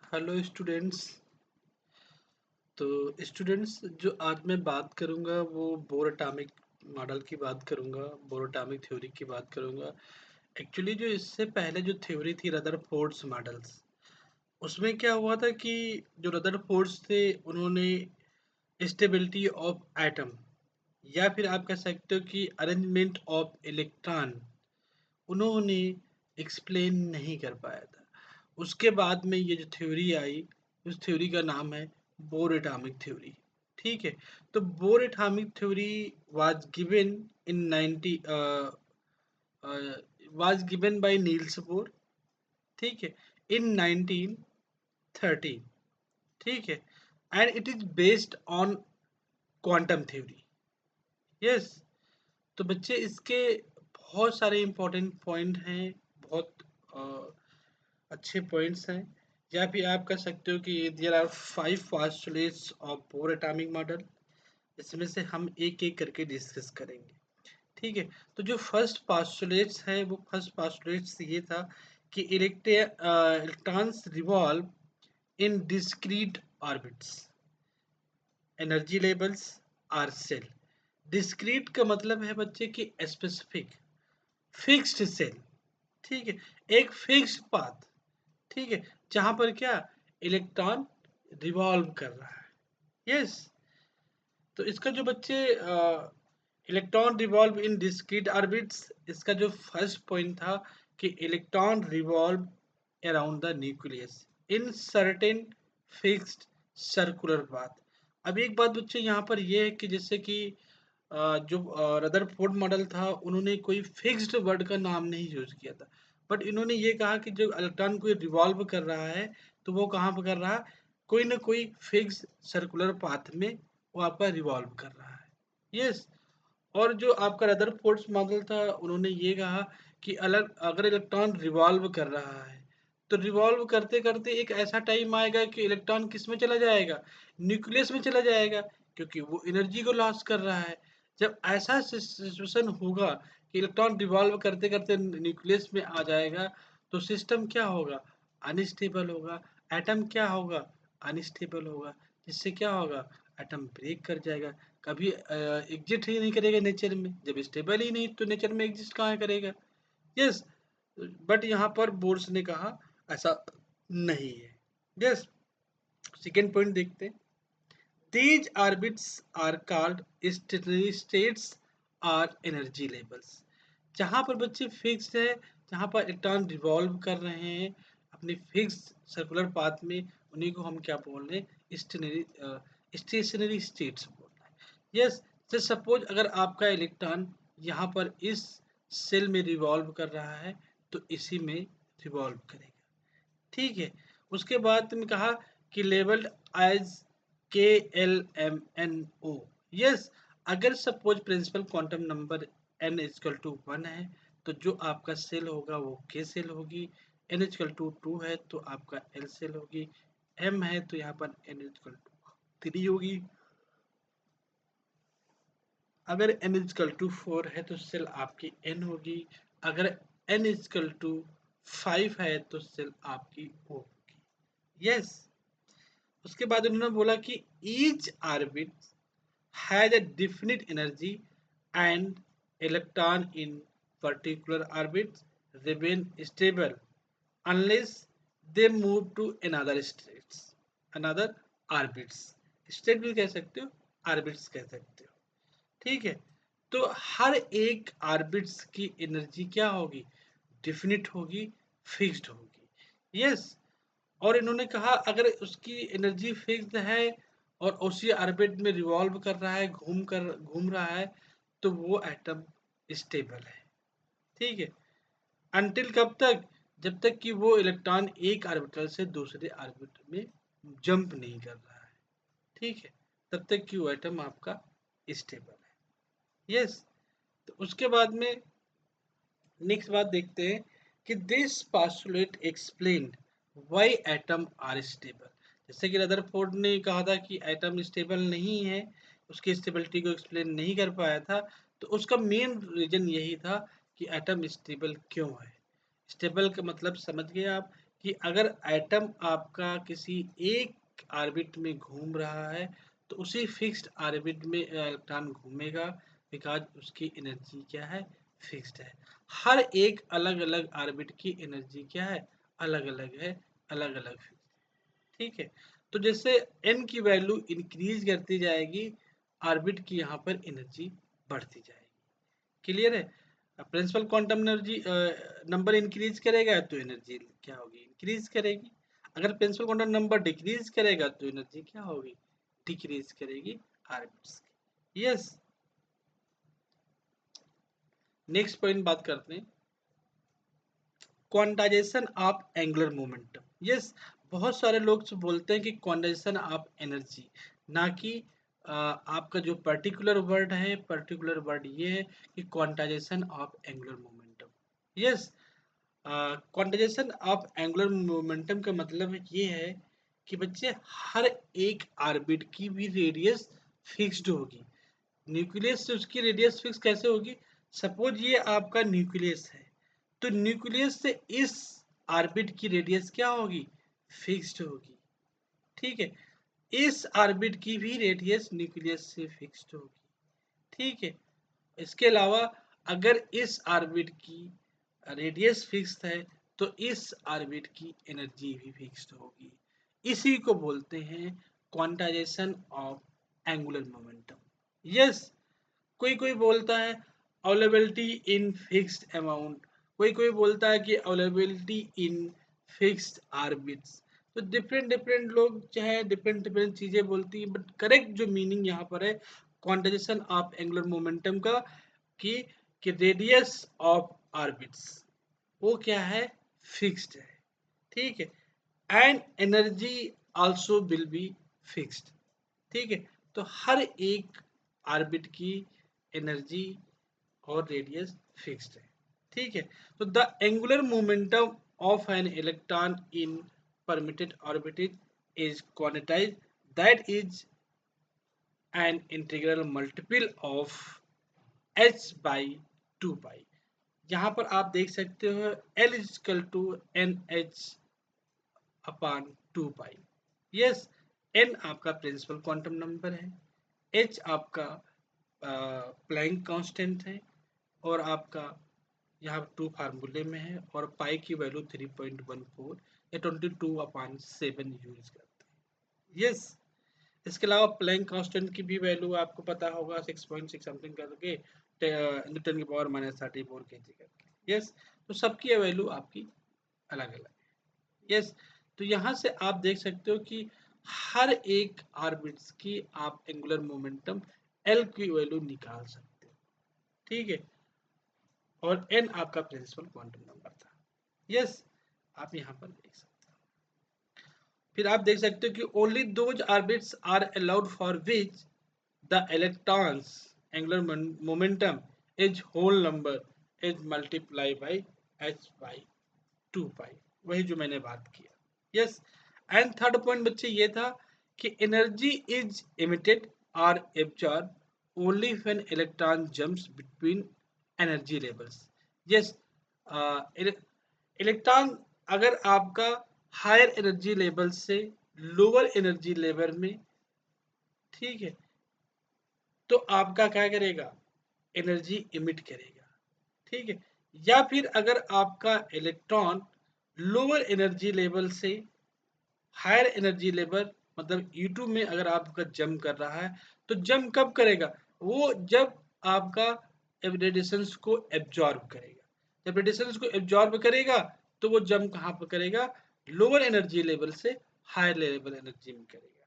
Hello students. तो students, जो आज मैं बात करूंगा वो बोर एटॉमिक मॉडल की बात करूंगा, बोर एटॉमिक थ्योरी की बात करूंगा। एक्चुअली जो इससे पहले जो थ्योरी थी रदरफोर्ड्स मॉडल्स, उसमें क्या हुआ था कि जो रदरफोर्ड्स थे उन्होंने स्टेबिलिटी ऑफ एटम या फिर आप कह सकते हो कि अरेंजमेंट ऑफ इलेक्ट्रॉन उन्होंने एक्सप्लेन नहीं कर पाया था। उसके बाद में ये जो थ्योरी आई, उस थ्योरी का नाम है बोर एटॉमिक थ्योरी। ठीक है। तो bore atomic theory was given in 90 was given by Niels Bohr. ठीक है। इन 1913। ठीक है। And it is based on quantum theory. Yes. तो बच्चे इसके बहुत सारे इंपॉर्टेंट पॉइंट हैं, बहुत अ, अच्छे पॉइंट्स हैं। या फिर आप कह सकते हो कि there are 5 postulates of Bohr atomic model. इसमें से हम एक एक करके डिस्कस करेंगे। ठीक है। तो जो फर्स्ट पोस्टुलेट्स है वो फर्स्ट पोस्टुलेट्स ये था कि electrons revolve in discrete orbits, energy levels are cell. Discrete का मतलब है बच्चे कि स्पेसिफिक, फिक्स्ड सेल। ठीक है। एक फिक्स्ड पाथ। ठीक है। जहां पर क्या इलेक्ट्रॉन रिवॉल्व कर रहा है। यस। तो इसका जो बच्चे electron revolve in discrete orbits, इसका जो फर्स्ट पॉइंट था कि electron revolve around the nucleus in certain fixed circular path. अब एक बात बच्चे यहाँ पर यह है कि जैसे कि जो रदरफोर्ड मॉडल था उन्होंने कोई फिक्स्ड वर्ड का नाम नहीं यूज किया था, बट इन्होंने ये कहा कि जो इलेक्ट्रॉन को रिवॉल्व कर रहा है तो वो कहाँ पर कर रहा है, कोई ना कोई फिक्स सर्कुलर पाथ में वो आपका रिवॉल्व कर रहा है। यस। और जो आपका रदरफोर्ड मॉडल था उन्होंने ये कहा कि अलग अगर इलेक्ट्रॉन रिवॉल्व कर रहा है तो रिवॉल्व करते करते एक ऐसा टाइम आएगा कि इलेक्ट्रॉन किस में चला जाएगा, न्यूक्लियस में चला जाएगा, क्योंकि वो एनर्जी को लॉस कर रहा है। जब ऐसा सिचुएशन होगा कि इलेक्ट्रॉन रिवॉल्व करते करते न्यूक्लियस में आ जाएगा तो सिस्टम क्या होगा, अनस्टेबल होगा। एटम क्या होगा, अनस्टेबल होगा। जिससे क्या होगा, एटम ब्रेक कर जाएगा, कभी एग्जिट ही नहीं करेगा नेचर में। जब स्टेबल ही नहीं तो नेचर में एग्जिस्ट कहाँ करेगा। यस। बट यहाँ पर बोर्ड्स ने कहा ऐसा नहीं है। यस। सेकेंड पॉइंट देखते हैं। These orbits are called stationary states or energy levels। जहाँ पर बच्चे फिक्स्ड है, जहाँ पर इलेक्ट्रॉन रिवॉल्व कर रहे हैं अपने फिक्स सर्कुलर पाथ में, उन्हीं को हम क्या बोल रहे हैं, स्टेशनरी स्टेट्स बोल रहे हैं। यस। जैसे सपोज अगर आपका इलेक्ट्रॉन यहाँ पर इस सेल में रिवॉल्व कर रहा है तो इसी में रिवॉल्व करेगा। ठीक है। उसके बाद तुमने कहा कि labelled as K L M N O. Yes. अगर suppose principal quantum number n is equal to 1 है तो जो आपका सेल होगा वो के सेल होगी, n इजकल टू 2 है तो आपका एल सेल होगी, m है तो यहाँ पर n इजकल टू 3 होगी, अगर n इजकल टू 4 है तो सेल आपकी n होगी, अगर n इजकल टू 5 है तो सेल आपकी o होगी। यस। उसके बाद उन्होंने बोला कि each orbit has a definite energy and electron in particular orbit remain stable unless they move to another states, another orbits. State भी कह सकते हो, ऑर्बिट्स कह सकते हो। ठीक है। तो हर एक ऑर्बिट्स की एनर्जी क्या होगी, डिफिनिट होगी, फिक्स्ड होगी। यस। और इन्होंने कहा अगर उसकी एनर्जी फिक्स्ड है और उसी ऑर्बिट में रिवॉल्व कर रहा है, घूम रहा है, तो वो एटम स्टेबल है। ठीक है। अनटिल कब तक, जब तक कि वो इलेक्ट्रॉन एक ऑर्बिटल से दूसरे ऑर्बिट में जंप नहीं कर रहा है। ठीक है। तब तक कि वो एटम आपका स्टेबल है। यस। तो उसके बाद में नेक्स्ट बात देखते हैं कि this postulate explain why atom are stable. जैसे कि रदरफोर्ड ने कहा था कि एटम स्टेबल नहीं है, उसकी स्टेबिलिटी को एक्सप्लेन नहीं कर पाया था, तो उसका मेन रीजन यही था कि एटम स्टेबल क्यों है। स्टेबल का मतलब समझ गए आप कि अगर एटम आपका किसी एक ऑर्बिट में घूम रहा है तो उसी फिक्स्ड ऑर्बिट में इलेक्ट्रॉन घूमेगा, बिकॉज उसकी एनर्जी क्या है, फिक्स्ड है। हर एक अलग अलग ऑर्बिट की एनर्जी क्या है, अलग अलग है, अलग अलग। ठीक है, तो जैसे n की वैल्यू इंक्रीज करती जाएगी, ऑर्बिट की यहाँ पर एनर्जी बढ़ती जाएगी। क्लियर है? Principal quantum energy number increase करेगा तो एनर्जी क्या होगी, इंक्रीज करेगी। अगर प्रिंसिपल क्वांटम नंबर डिक्रीज करेगा तो एनर्जी क्या होगी, डिक्रीज करेगी ऑर्बिट्स की। यस, नेक्स्ट पॉइंट बात करते हैं, quantization of angular momentum. Yes, बहुत सारे लोग तो बोलते हैं कि क्वांटाइजेशन ऑफ एनर्जी, ना कि आपका जो पर्टिकुलर वर्ड है, पर्टिकुलर वर्ड ये है कि quantization of angular momentum. Yes, quantization of angular momentum का मतलब ये है कि बच्चे हर एक ऑर्बिट की भी रेडियस फिक्स्ड होगी। न्यूक्लियस से उसकी रेडियस फिक्स कैसे होगी, सपोज ये आपका न्यूक्लियस है, तो न्यूक्लियस से इस ऑर्बिट की रेडियस क्या होगी, फिक्स्ड होगी। ठीक है, इस ऑर्बिट की भी रेडियस न्यूक्लियस से फिक्स्ड होगी। ठीक है, इसके अलावा अगर इस ऑर्बिट की रेडियस फिक्स्ड है तो इस ऑर्बिट की एनर्जी भी फिक्स्ड होगी। इसी को बोलते हैं quantization of angular momentum. Yes, कोई कोई बोलता है अवेलेबिलिटी इन फिक्स्ड अमाउंट, कोई कोई बोलता है कि अवेलेबिलिटी इन फिक्स्ड ऑर्बिट्स। तो डिफरेंट डिफरेंट लोग जो है डिफरेंट डिफरेंट चीजें बोलती हैं, बट करेक्ट जो मीनिंग यहाँ पर है क्वांटाइजेशन ऑफ एंगुलर मोमेंटम का, कि रेडियस ऑफ ऑर्बिट्स वो क्या है, फिक्स्ड है। ठीक है, and energy also will be fixed. ठीक है, तो हर एक ऑर्बिट की एनर्जी और रेडियस फिक्स्ड है। ठीक है, तो the angular momentum of an electron in permitted orbit is quantized, that is an integral multiple of h by 2 pi. यहाँ पर आप देख सकते हो L is equal to n h upon 2 pi. Yes, n आपका प्रिंसिपल क्वांटम नंबर है, h आपका Planck constant है, और आपका यहाँ 2 फार्मूले में है, और पाई की वैल्यू 3.14 या 22/7 यूज करते हैं। यस, इसके अलावा प्लैंक कांस्टेंट की भी वैल्यू आपको पता होगा 6.6 समथिंग करके 10⁻34 kg करके। यस, तो सबकी वैल्यू आपकी अलग अलग है। यस, तो यहाँ से आप देख सकते हो कि हर एक ऑर्बिट्स की आप एंगुलर मोमेंटम एल की वैल्यू निकाल सकते हो। ठीक है, और एन आपका प्रिंसिपल क्वांटम नंबर था। यस, आप यहाँ पर देख सकते हो। फिर आप देख सकते हो कि only those orbits are allowed for which the electrons angular momentum is whole number is multiply by h by 2 pi, वही जो मैंने बात किया। यस, एंड थर्ड पॉइंट बच्चे ये था कि एनर्जी इज इमिटेड और absorb only when electron jumps between energy levels. Yes, electron अगर आपका हायर एनर्जी लेवल से लोअर एनर्जी लेवल में, ठीक है, तो आपका क्या करेगा, एनर्जी इमिट करेगा। ठीक है, या फिर अगर आपका इलेक्ट्रॉन लोअर एनर्जी लेवल से हायर एनर्जी लेवल मतलब E2 में अगर आपका जंप कर रहा है, तो जंप कब करेगा, वो जब आपका रेडिएशन को एब्जॉर्ब करेगा। जब रेडिएशन को एब्जॉर्ब करेगा तो वो जंप कहाँ पर करेगा, लोअर एनर्जी लेवल से हायर लेवल एनर्जी में करेगा।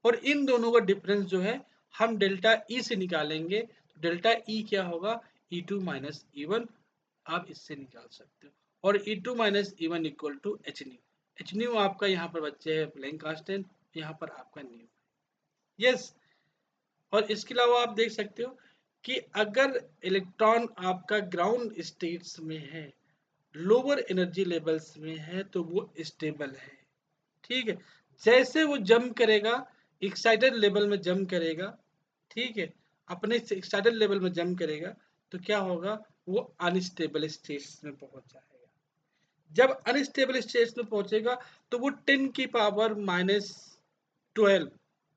और इन दोनों का डिफरेंस जो है हम डेल्टा ई से निकालेंगे, तो डेल्टा ई क्या होगा, E2 माइनस E1, आप इससे निकाल सकते हो। और E2 minus E1 equal to h nu. H nu आपका यहाँ पर बच्चे है प्लैंक कांस्टेंट, यहाँ पर आपका न्यू। यस, और इसके अलावा आप देख सकते हो कि अगर इलेक्ट्रॉन आपका ग्राउंड स्टेट्स में है, लोअर एनर्जी लेवल्स में है, तो वो स्टेबल है। ठीक है, जैसे वो जंप करेगा, एक्साइटेड लेवल में जंप करेगा, ठीक है, अपने एक्साइटेड लेवल में जंप करेगा, तो क्या होगा, वो अनस्टेबल स्टेट्स में पहुंच जाएगा। जब अनस्टेबल स्टेट में पहुंचेगा तो वो 10⁻⁻12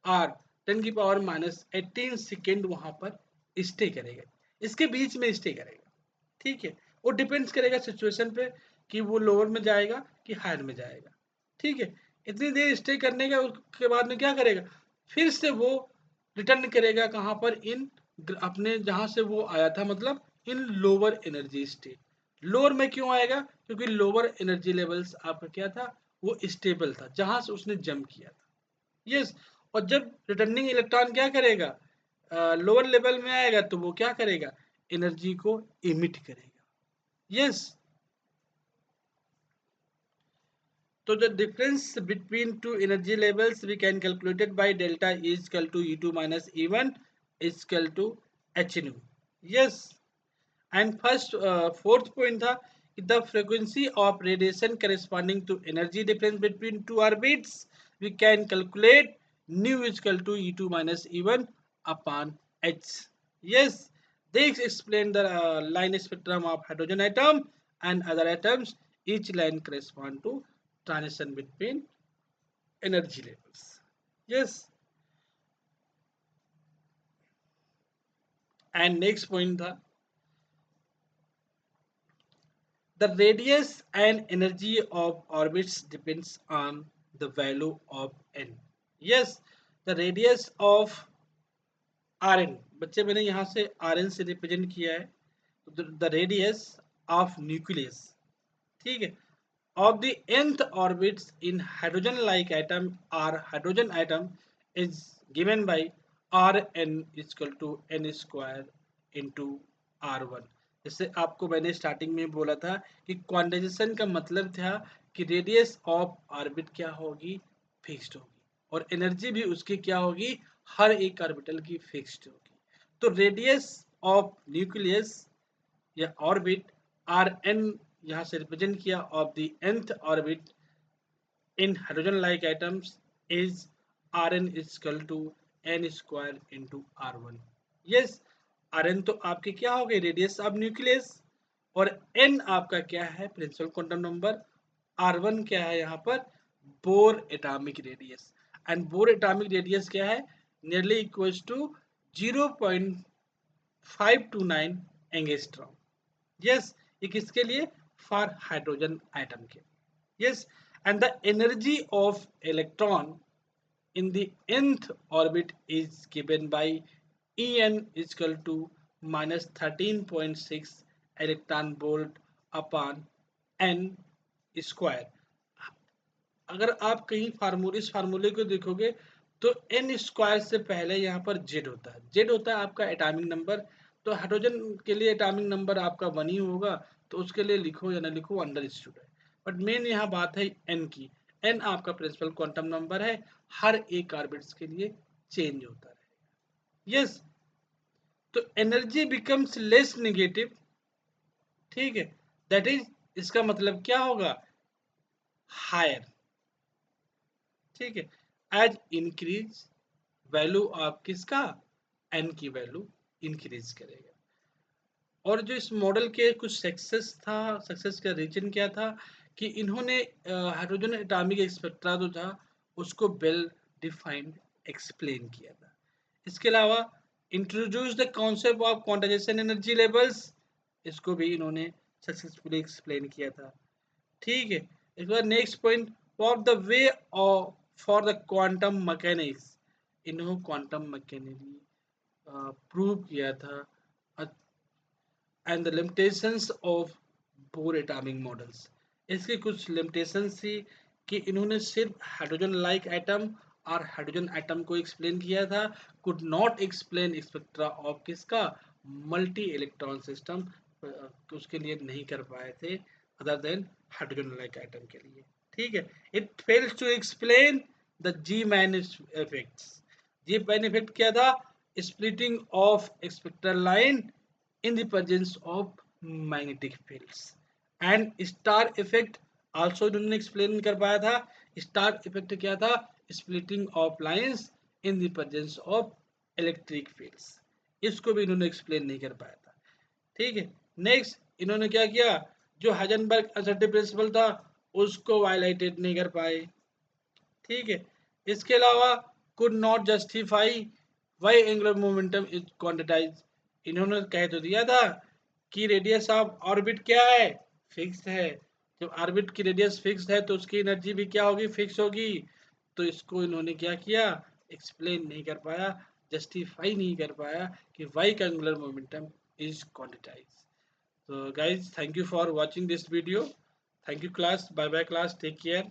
आर 10⁻⁻18 सेकेंड वहां पर स्टे करेगा, इसके बीच में स्टे करेगा। ठीक है, वो डिपेंड्स करेगा सिचुएशन पे कि वो लोअर में जाएगा कि हायर में जाएगा। ठीक है, इतनी देर स्टे करने के उसके बाद में क्या करेगा, फिर से वो रिटर्न करेगा कहाँ पर, इन अपने जहां से वो आया था, मतलब इन लोअर एनर्जी स्टेट। लोअर में क्यों आएगा, क्योंकि लोअर एनर्जी लेवल्स आपका क्या था, वो स्टेबल था जहां से उसने जंप किया था। यस, और जब रिटर्निंग इलेक्ट्रॉन क्या करेगा, लोअर लेवल में आएगा तो वो क्या करेगा, एनर्जी को इमिट करेगा। Yes, so the difference between two energy levels we can calculate it by delta E is equal to E2 minus E1 is equal to H nu. Yes, and first fourth point था the frequency of radiation corresponding to energy difference between two orbits we can calculate nu is equal to E2 minus E1 upon H. Yes, they explain the line spectrum of hydrogen atom and other atoms. Each line correspond to transition between energy levels. Yes, and next point था the radius and energy of orbits depends on the value of n. Yes, the radius of Rn, बच्चे मैंने यहाँ से Rn से represent किया है, the radius of nucleus, ठीक है, of the nth orbits in hydrogen like atom or hydrogen atom is given by Rn is equal to n square into R1। जैसे आपको मैंने स्टार्टिंग में बोला था कि क्वांटाइजेशन का मतलब था कि रेडियस ऑफ ऑर्बिट क्या होगी, फिक्स्ड होगी, और एनर्जी भी उसकी क्या होगी, हर एक ऑर्बिटल की फिक्स्ड होगी। तो रेडियस ऑफ न्यूक्लियस या ऑर्बिट आर एन यहाँ से रिप्रेजेंट किया of the nth orbit in hydrogen like atoms is r n is equal to n square into r one. Yes, r n तो आपके क्या हो गए, रेडियस ऑफ न्यूक्लियस, और एन आपका क्या है, principal quantum number, r one क्या है यहाँ पर, Bohr atomic radius, and Bohr atomic radius क्या है, nearly equals to 0.529 angstrom. Yes, ये किसके लिए, फॉर हाइड्रोजन एटम के। Yes, and the energy of electron in the nth orbit is given by En is equal to minus 13.6 electron volt upon n square। अगर आप कहीं फार्मूले को देखोगे तो एन स्क्वायर से पहले यहाँ पर जेड होता है, जेड होता है आपका एटॉमिक नंबर। तो हाइड्रोजन के लिए एटॉमिक नंबर आपका 1 ही होगा, तो उसके लिए लिखो या ना लिखो अंडर स्टूड है, बट मेन यहाँ बात है एन की। एन आपका प्रिंसिपल क्वांटम नंबर है, हर एक ऑर्बिट्स के लिए चेंज होता रहेगा। यस, तो एनर्जी बिकम्स लेस नेगेटिव, ठीक है, दैट इज, इसका मतलब क्या होगा, हायर। ठीक है, एज इंक्रीज वैल्यू ऑफ किसका, एन की वैल्यू इंक्रीज करेगा। और जो इस मॉडल के कुछ सक्सेस था, सक्सेस का रीजन क्या था कि इन्होंने हाइड्रोजन एटॉमिक स्पेक्ट्रा जो था उसको वेल डिफाइंड एक्सप्लेन किया था। इसके अलावा introduce the concept of quantization energy levels, इसको भी इन्होंने सक्सेसफुली एक्सप्लेन किया था। ठीक है, इसके बाद next point, of the way of for the quantum mechanics, इन्होंने क्वांटम मैकेनिक्स प्रूव किया था, and the limitations of Bohr atomic models. इसकी कुछ लिमिटेशंस थी कि इन्होंने सिर्फ हाइड्रोजन लाइक एटम और हाइड्रोजन एटम को एक्सप्लेन किया था, could not explain spectra of किसका, मल्टी इलेक्ट्रॉन सिस्टम, उसके लिए नहीं कर पाए थे other than hydrogen like atom के लिए। ठीक है, it fails to explain the Zeeman effects. Zeeman effect क्या था, splitting of spectral line in the presence of magnetic fields, and star effect also इन्होंने एक्सप्लेन कर पाया था। स्टार इफेक्ट क्या था, splitting of lines in the presence of electric fields, इसको भी इन्होंने एक्सप्लेन नहीं कर पाया था। ठीक है, नेक्स्ट इन्होंने क्या किया, जो हाइजेनबर्ग अनसर्टेनिटी प्रिंसिपल था उसको वायलेटेड नहीं कर पाए। ठीक है, इसके अलावा could not justify why angular momentum is quantise. इन्होंने कह तो दिया था कि रेडियस ऑफ ऑर्बिट क्या है, फिक्स है। जब ऑर्बिट की रेडियस फिक्स है तो उसकी एनर्जी भी क्या होगी, फिक्स होगी। तो इसको इन्होंने क्या किया, एक्सप्लेन नहीं कर पाया, जस्टिफाई नहीं कर पाया कि वाई का angular momentum is quantise. So guys, thank you for watching this video. Thank you class. Bye bye class. Take care.